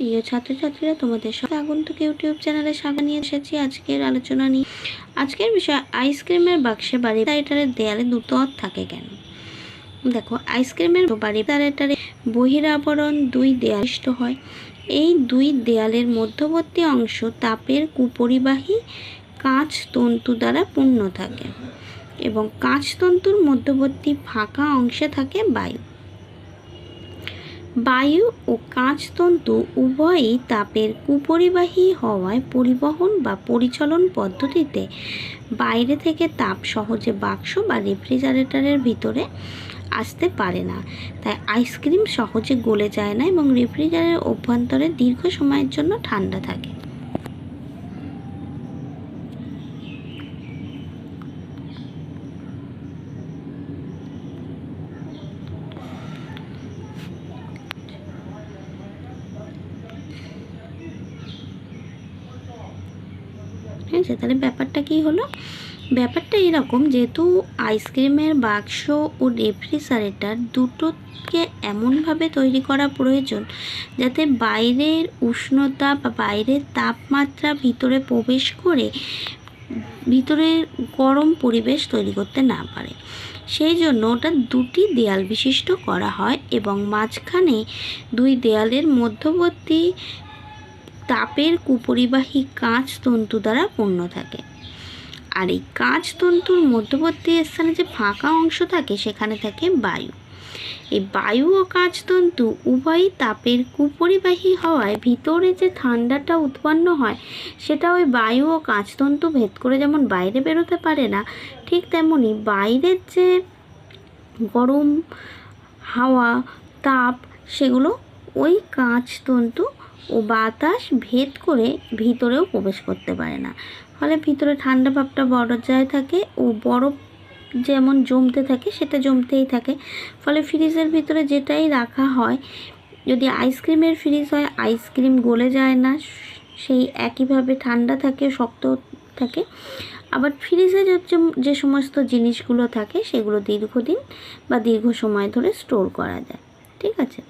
প্রিয় ছাত্রছাত্রীরা, তোমাদের সাথে আগন্তুক ইউটিউব চ্যানেলে স্বাগত নিয়ে এসেছি আজকের আলোচনা নিয়ে। আজকের বিষয় আইসক্রিমের বাক্সে বাড়ি রেফ্রিজারেটরের দেয়ালে দুটো অথ থাকে কেন। দেখো, আইসক্রিমের বাড়ি রেফ্রিজারেটরে বহিরাবরণ দুই দেয়ালিষ্ট হয়। এই দুই দেয়ালের মধ্যবর্তী অংশ তাপের কুপরিবাহী কাঁচ তন্তু দ্বারা পূর্ণ থাকে এবং কাঁচ তন্তুর মধ্যবর্তী ফাঁকা অংশে থাকে বায়ু। বায়ু ও কাঁচতন্তু উভয়ই তাপের কুপরিবাহী হওয়ায় পরিবহন বা পরিচলন পদ্ধতিতে বাইরে থেকে তাপ সহজে বাক্স বা রেফ্রিজারেটরের ভিতরে আসতে পারে না। তাই আইসক্রিম সহজে গলে যায় না এবং রেফ্রিজারেটরের অভ্যন্তরে দীর্ঘ সময়ের জন্য ঠান্ডা থাকে। ঠিক আছে, তাহলে ব্যাপারটা কি হলো? ব্যাপারটা এরকম, যেহেতু আইসক্রিমের বাক্স ও রেফ্রিজারেটর দুটোকে এমনভাবে তৈরি করা প্রয়োজন যাতে বাইরের উষ্ণতা বা বাইরের তাপমাত্রা ভিতরে প্রবেশ করে ভিতরে গরম পরিবেশ তৈরি করতে না পারে, সেই জন্য ওটা দুটি দেয়াল বিশিষ্ট করা হয় এবং মাঝখানে দুই দেয়ালের মধ্যবর্তী তাপের কুপরিবাহী কাঁচ তন্তু দ্বারা পূর্ণ থাকে। আর এই কাঁচ তন্তুর মধ্যবর্তী স্থানে যে ফাঁকা অংশ থাকে সেখানে থাকে বায়ু। এই বায়ু ও কাঁচ তন্তু উভয়ই তাপের কুপরিবাহী হওয়ায় ভিতরে যে ঠান্ডাটা উৎপন্ন হয় সেটা ওই বায়ু ও কাঁচ তন্তু ভেদ করে যেমন বাইরে বেরোতে পারে না, ঠিক তেমনি বাইরের যে গরম হাওয়া তাপ সেগুলো ওই কাঁচ তন্তু ও বাতাস ভেদ করে ভিতরেও প্রবেশ করতে পারে না। ফলে ভিতরে ঠান্ডা ভাবটা বজায় থাকে ও বরফ যেমন জমতে থাকে সেটা জমতেই থাকে। ফলে ফ্রিজের ভিতরে যেটাই রাখা হয়, যদি আইসক্রিমের ফ্রিজ হয় আইসক্রিম গলে যায় না, সেই একইভাবে ঠান্ডা থাকে, শক্ত থাকে। আবার ফ্রিজে যে সমস্ত জিনিসগুলো থাকে সেগুলো দীর্ঘদিন বা দীর্ঘ সময় ধরে স্টোর করা যায়। ঠিক আছে।